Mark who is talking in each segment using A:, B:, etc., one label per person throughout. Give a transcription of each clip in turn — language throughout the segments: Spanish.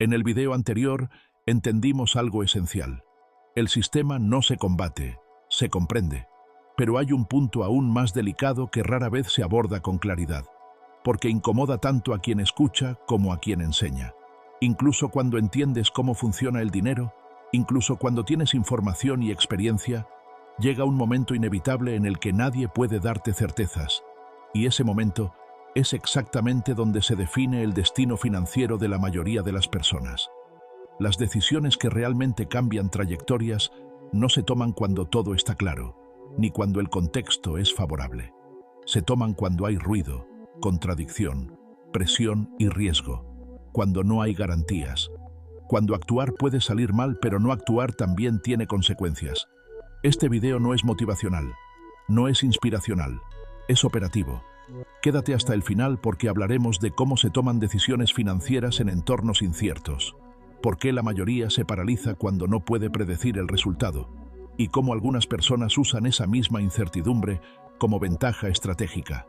A: En el video anterior entendimos algo esencial. El sistema no se combate, se comprende. Pero hay un punto aún más delicado que rara vez se aborda con claridad, porque incomoda tanto a quien escucha como a quien enseña. Incluso cuando entiendes cómo funciona el dinero, incluso cuando tienes información y experiencia, llega un momento inevitable en el que nadie puede darte certezas, y ese momento es exactamente donde se define el destino financiero de la mayoría de las personas. Las decisiones que realmente cambian trayectorias no se toman cuando todo está claro, ni cuando el contexto es favorable. Se toman cuando hay ruido, contradicción, presión y riesgo, cuando no hay garantías, cuando actuar puede salir mal pero no actuar también tiene consecuencias. Este video no es motivacional, no es inspiracional, es operativo. Quédate hasta el final porque hablaremos de cómo se toman decisiones financieras en entornos inciertos, por qué la mayoría se paraliza cuando no puede predecir el resultado, y cómo algunas personas usan esa misma incertidumbre como ventaja estratégica.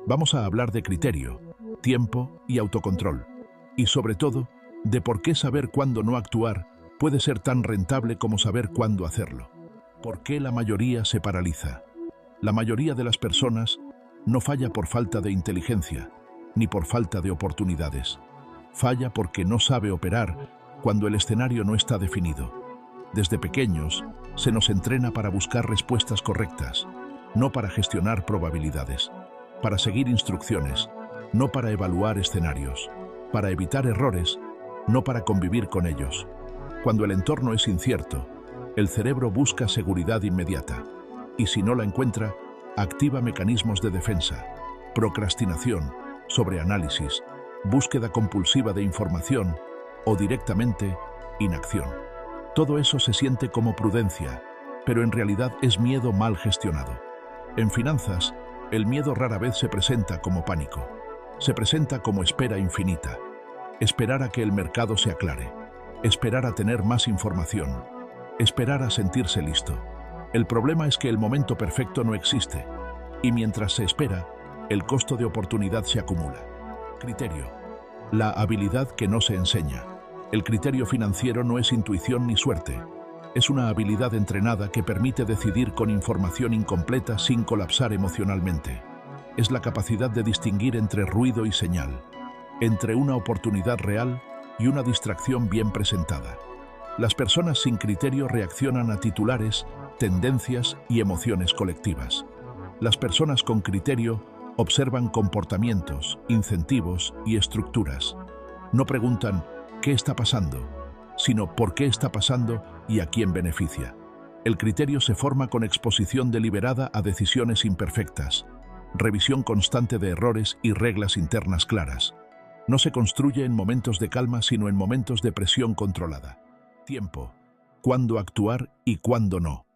A: Vamos a hablar de criterio, tiempo y autocontrol, y sobre todo, de por qué saber cuándo no actuar puede ser tan rentable como saber cuándo hacerlo. ¿Por qué la mayoría se paraliza? La mayoría de las personas no falla por falta de inteligencia, ni por falta de oportunidades. Falla porque no sabe operar cuando el escenario no está definido. Desde pequeños, se nos entrena para buscar respuestas correctas, no para gestionar probabilidades, para seguir instrucciones, no para evaluar escenarios, para evitar errores, no para convivir con ellos. Cuando el entorno es incierto, el cerebro busca seguridad inmediata, y si no la encuentra, activa mecanismos de defensa, procrastinación, sobreanálisis, búsqueda compulsiva de información o directamente inacción. Todo eso se siente como prudencia, pero en realidad es miedo mal gestionado. En finanzas, el miedo rara vez se presenta como pánico. Se presenta como espera infinita. Esperar a que el mercado se aclare. Esperar a tener más información. Esperar a sentirse listo. El problema es que el momento perfecto no existe, y mientras se espera, el costo de oportunidad se acumula. Criterio. La habilidad que no se enseña. El criterio financiero no es intuición ni suerte. Es una habilidad entrenada que permite decidir con información incompleta sin colapsar emocionalmente. Es la capacidad de distinguir entre ruido y señal, entre una oportunidad real y una distracción bien presentada. Las personas sin criterio reaccionan a titulares, tendencias y emociones colectivas. Las personas con criterio observan comportamientos, incentivos y estructuras. No preguntan ¿qué está pasando?, sino ¿por qué está pasando y a quién beneficia? El criterio se forma con exposición deliberada a decisiones imperfectas, revisión constante de errores y reglas internas claras. No se construye en momentos de calma, sino en momentos de presión controlada. Tiempo. Cuándo actuar y cuándo no.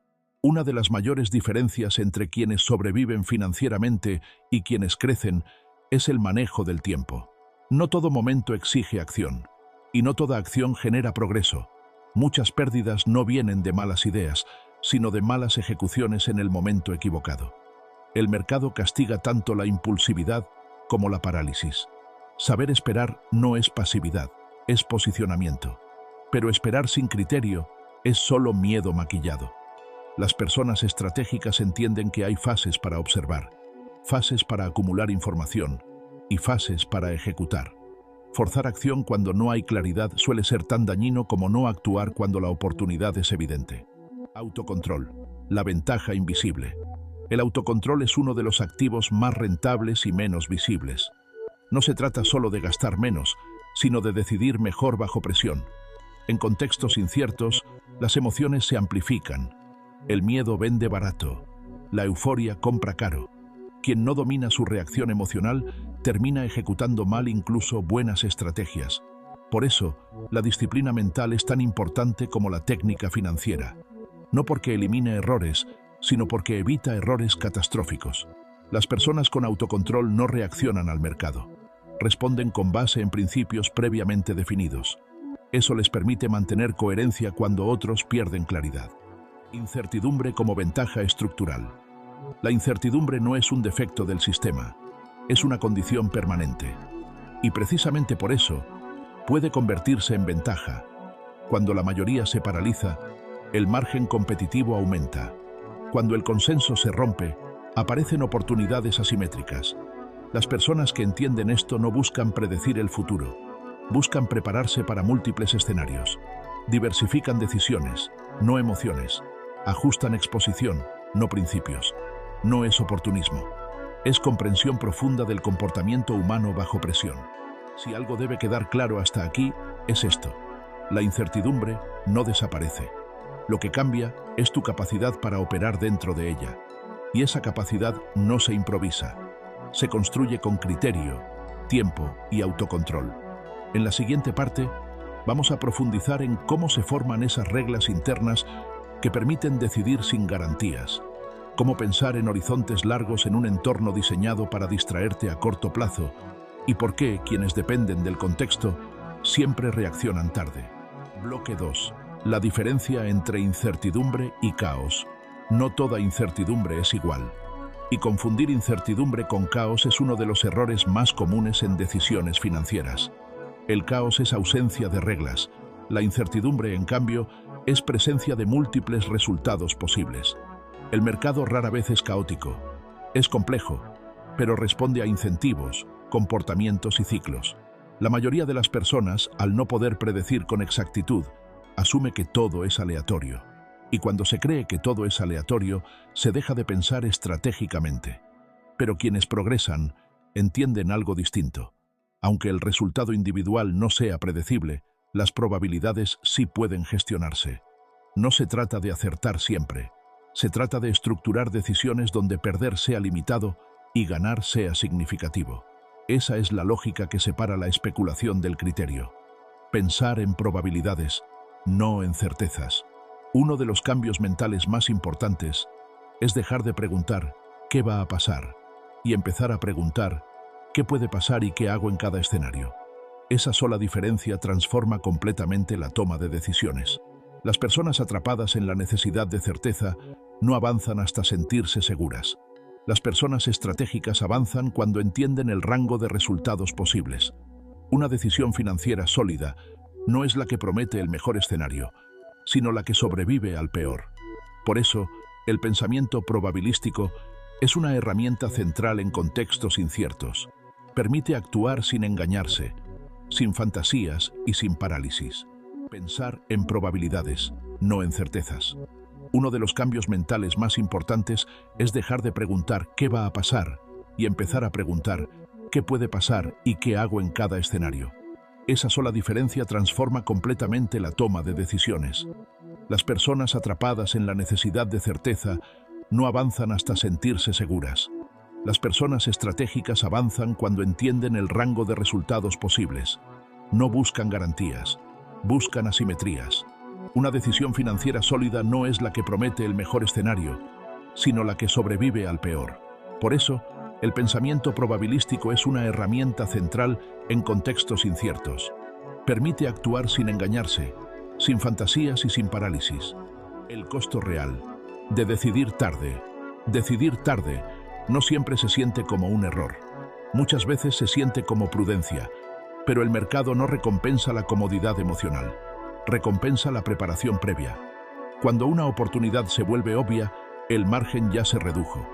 A: Una de las mayores diferencias entre quienes sobreviven financieramente y quienes crecen es el manejo del tiempo. No todo momento exige acción, y no toda acción genera progreso. Muchas pérdidas no vienen de malas ideas, sino de malas ejecuciones en el momento equivocado. El mercado castiga tanto la impulsividad como la parálisis. Saber esperar no es pasividad, es posicionamiento. Pero esperar sin criterio es solo miedo maquillado. Las personas estratégicas entienden que hay fases para observar, fases para acumular información y fases para ejecutar. Forzar acción cuando no hay claridad suele ser tan dañino como no actuar cuando la oportunidad es evidente. Autocontrol, la ventaja invisible. El autocontrol es uno de los activos más rentables y menos visibles. No se trata solo de gastar menos, sino de decidir mejor bajo presión. En contextos inciertos, las emociones se amplifican. El miedo vende barato. La euforia compra caro. Quien no domina su reacción emocional termina ejecutando mal incluso buenas estrategias. Por eso, la disciplina mental es tan importante como la técnica financiera. No porque elimine errores, sino porque evita errores catastróficos. Las personas con autocontrol no reaccionan al mercado. Responden con base en principios previamente definidos. Eso les permite mantener coherencia cuando otros pierden claridad. Incertidumbre como ventaja estructural. La incertidumbre no es un defecto del sistema, es una condición permanente. Y precisamente por eso, puede convertirse en ventaja. Cuando la mayoría se paraliza, el margen competitivo aumenta. Cuando el consenso se rompe, aparecen oportunidades asimétricas. Las personas que entienden esto no buscan predecir el futuro, buscan prepararse para múltiples escenarios. Diversifican decisiones, no emociones. Ajustan exposición, no principios. No es oportunismo. Es comprensión profunda del comportamiento humano bajo presión. Si algo debe quedar claro hasta aquí, es esto. La incertidumbre no desaparece. Lo que cambia es tu capacidad para operar dentro de ella. Y esa capacidad no se improvisa. Se construye con criterio, tiempo y autocontrol. En la siguiente parte, vamos a profundizar en cómo se forman esas reglas internas que permiten decidir sin garantías. Cómo pensar en horizontes largos en un entorno diseñado para distraerte a corto plazo y por qué quienes dependen del contexto siempre reaccionan tarde. Bloque 2. La diferencia entre incertidumbre y caos. No toda incertidumbre es igual. Y confundir incertidumbre con caos es uno de los errores más comunes en decisiones financieras. El caos es ausencia de reglas. La incertidumbre, en cambio, es presencia de múltiples resultados posibles. El mercado rara vez es caótico. Es complejo, pero responde a incentivos, comportamientos y ciclos. La mayoría de las personas, al no poder predecir con exactitud, asume que todo es aleatorio. Y cuando se cree que todo es aleatorio, se deja de pensar estratégicamente. Pero quienes progresan entienden algo distinto. Aunque el resultado individual no sea predecible, las probabilidades sí pueden gestionarse. No se trata de acertar siempre. Se trata de estructurar decisiones donde perder sea limitado y ganar sea significativo. Esa es la lógica que separa la especulación del criterio. Pensar en probabilidades, no en certezas. Uno de los cambios mentales más importantes es dejar de preguntar ¿qué va a pasar? Y empezar a preguntar ¿qué puede pasar y qué hago en cada escenario? Esa sola diferencia transforma completamente la toma de decisiones. Las personas atrapadas en la necesidad de certeza no avanzan hasta sentirse seguras. Las personas estratégicas avanzan cuando entienden el rango de resultados posibles. Una decisión financiera sólida no es la que promete el mejor escenario, sino la que sobrevive al peor. Por eso, el pensamiento probabilístico es una herramienta central en contextos inciertos. Permite actuar sin engañarse, sin fantasías y sin parálisis. Pensar en probabilidades, no en certezas. Uno de los cambios mentales más importantes es dejar de preguntar ¿qué va a pasar? Y empezar a preguntar ¿qué puede pasar y qué hago en cada escenario? Esa sola diferencia transforma completamente la toma de decisiones. Las personas atrapadas en la necesidad de certeza no avanzan hasta sentirse seguras. Las personas estratégicas avanzan cuando entienden el rango de resultados posibles. No buscan garantías, buscan asimetrías. Una decisión financiera sólida no es la que promete el mejor escenario, sino la que sobrevive al peor. Por eso, el pensamiento probabilístico es una herramienta central en contextos inciertos. Permite actuar sin engañarse, sin fantasías y sin parálisis. El costo real de decidir tarde. Decidir tarde no siempre se siente como un error. Muchas veces se siente como prudencia, pero el mercado no recompensa la comodidad emocional. Recompensa la preparación previa. Cuando una oportunidad se vuelve obvia, el margen ya se redujo.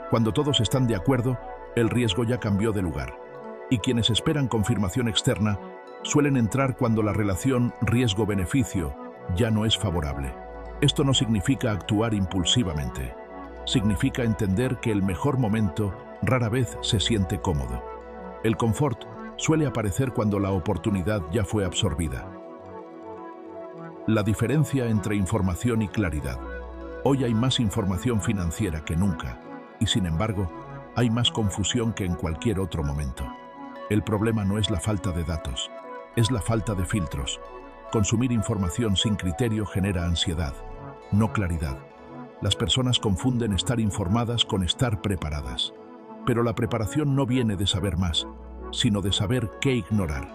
A: Cuando todos están de acuerdo, el riesgo ya cambió de lugar. Y quienes esperan confirmación externa suelen entrar cuando la relación riesgo-beneficio ya no es favorable. Esto no significa actuar impulsivamente. Significa entender que el mejor momento rara vez se siente cómodo. El confort suele aparecer cuando la oportunidad ya fue absorbida. La diferencia entre información y claridad. Hoy hay más información financiera que nunca, y sin embargo, hay más confusión que en cualquier otro momento. El problema no es la falta de datos, es la falta de filtros. Consumir información sin criterio genera ansiedad, no claridad. Las personas confunden estar informadas con estar preparadas. Pero la preparación no viene de saber más, sino de saber qué ignorar.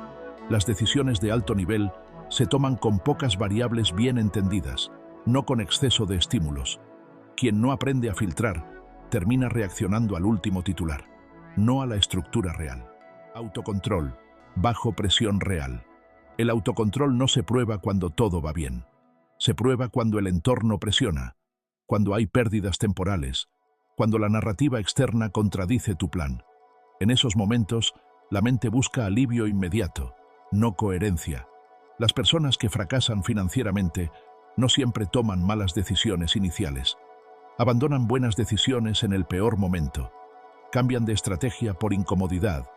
A: Las decisiones de alto nivel se toman con pocas variables bien entendidas, no con exceso de estímulos. Quien no aprende a filtrar, termina reaccionando al último titular, no a la estructura real. Autocontrol, bajo presión real. El autocontrol no se prueba cuando todo va bien. Se prueba cuando el entorno presiona, cuando hay pérdidas temporales, cuando la narrativa externa contradice tu plan. En esos momentos, la mente busca alivio inmediato, no coherencia. Las personas que fracasan financieramente no siempre toman malas decisiones iniciales. Abandonan buenas decisiones en el peor momento. Cambian de estrategia por incomodidad,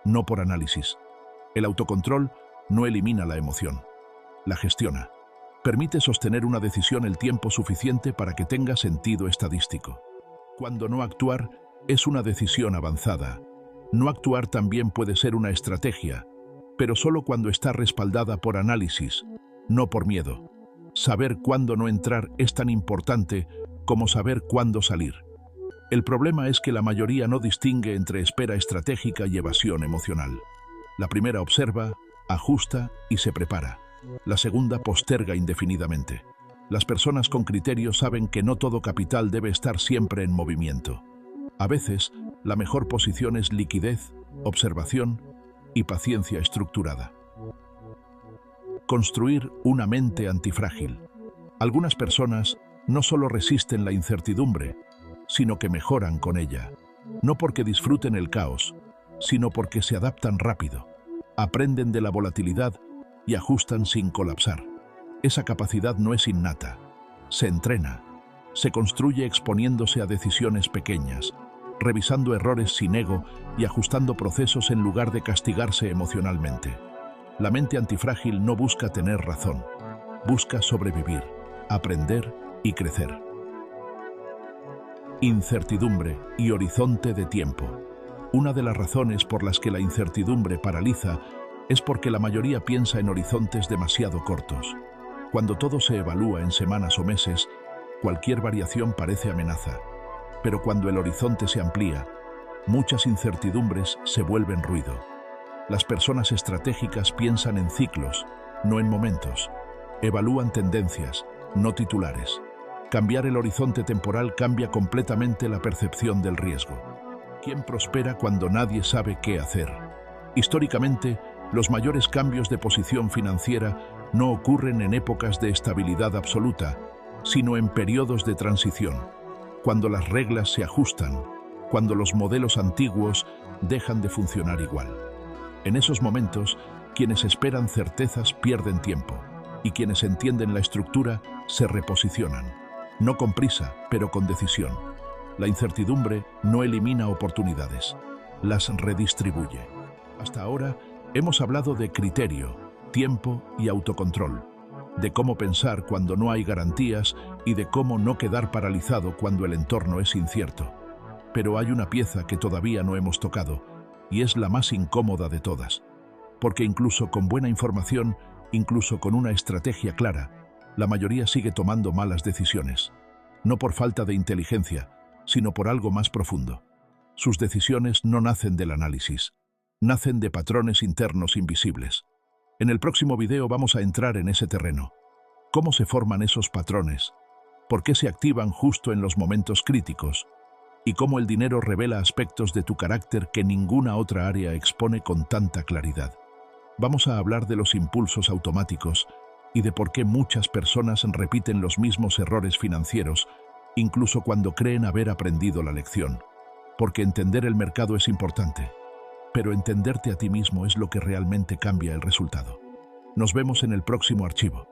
A: no por análisis. El autocontrol no elimina la emoción, la gestiona. Permite sostener una decisión el tiempo suficiente para que tenga sentido estadístico. Cuando no actuar es una decisión avanzada. No actuar también puede ser una estrategia, pero solo cuando está respaldada por análisis, no por miedo. Saber cuándo no entrar es tan importante como saber cuándo salir. El problema es que la mayoría no distingue entre espera estratégica y evasión emocional. La primera observa, ajusta y se prepara. La segunda posterga indefinidamente. Las personas con criterio saben que no todo capital debe estar siempre en movimiento. A veces, la mejor posición es liquidez, observación y paciencia estructurada. Construir una mente antifrágil. Algunas personas no solo resisten la incertidumbre, sino que mejoran con ella. No porque disfruten el caos, sino porque se adaptan rápido, aprenden de la volatilidad y ajustan sin colapsar. Esa capacidad no es innata, se entrena, se construye exponiéndose a decisiones pequeñas, revisando errores sin ego y ajustando procesos en lugar de castigarse emocionalmente. La mente antifrágil no busca tener razón, busca sobrevivir, aprender y crecer. Incertidumbre y horizonte de tiempo. Una de las razones por las que la incertidumbre paraliza es porque la mayoría piensa en horizontes demasiado cortos. Cuando todo se evalúa en semanas o meses, cualquier variación parece amenaza. Pero cuando el horizonte se amplía, muchas incertidumbres se vuelven ruido. Las personas estratégicas piensan en ciclos, no en momentos. Evalúan tendencias, no titulares. Cambiar el horizonte temporal cambia completamente la percepción del riesgo. ¿Quién prospera cuando nadie sabe qué hacer? Históricamente, los mayores cambios de posición financiera no ocurren en épocas de estabilidad absoluta, sino en periodos de transición, cuando las reglas se ajustan, cuando los modelos antiguos dejan de funcionar igual. En esos momentos, quienes esperan certezas pierden tiempo, y quienes entienden la estructura se reposicionan. No con prisa, pero con decisión. La incertidumbre no elimina oportunidades, las redistribuye. Hasta ahora hemos hablado de criterio, tiempo y autocontrol, de cómo pensar cuando no hay garantías y de cómo no quedar paralizado cuando el entorno es incierto. Pero hay una pieza que todavía no hemos tocado, y es la más incómoda de todas, porque incluso con buena información, incluso con una estrategia clara, la mayoría sigue tomando malas decisiones, no por falta de inteligencia, sino por algo más profundo. Sus decisiones no nacen del análisis, nacen de patrones internos invisibles. En el próximo video vamos a entrar en ese terreno. ¿Cómo se forman esos patrones? ¿Por qué se activan justo en los momentos críticos? Y cómo el dinero revela aspectos de tu carácter que ninguna otra área expone con tanta claridad. Vamos a hablar de los impulsos automáticos y de por qué muchas personas repiten los mismos errores financieros, incluso cuando creen haber aprendido la lección. Porque entender el mercado es importante, pero entenderte a ti mismo es lo que realmente cambia el resultado. Nos vemos en el próximo archivo.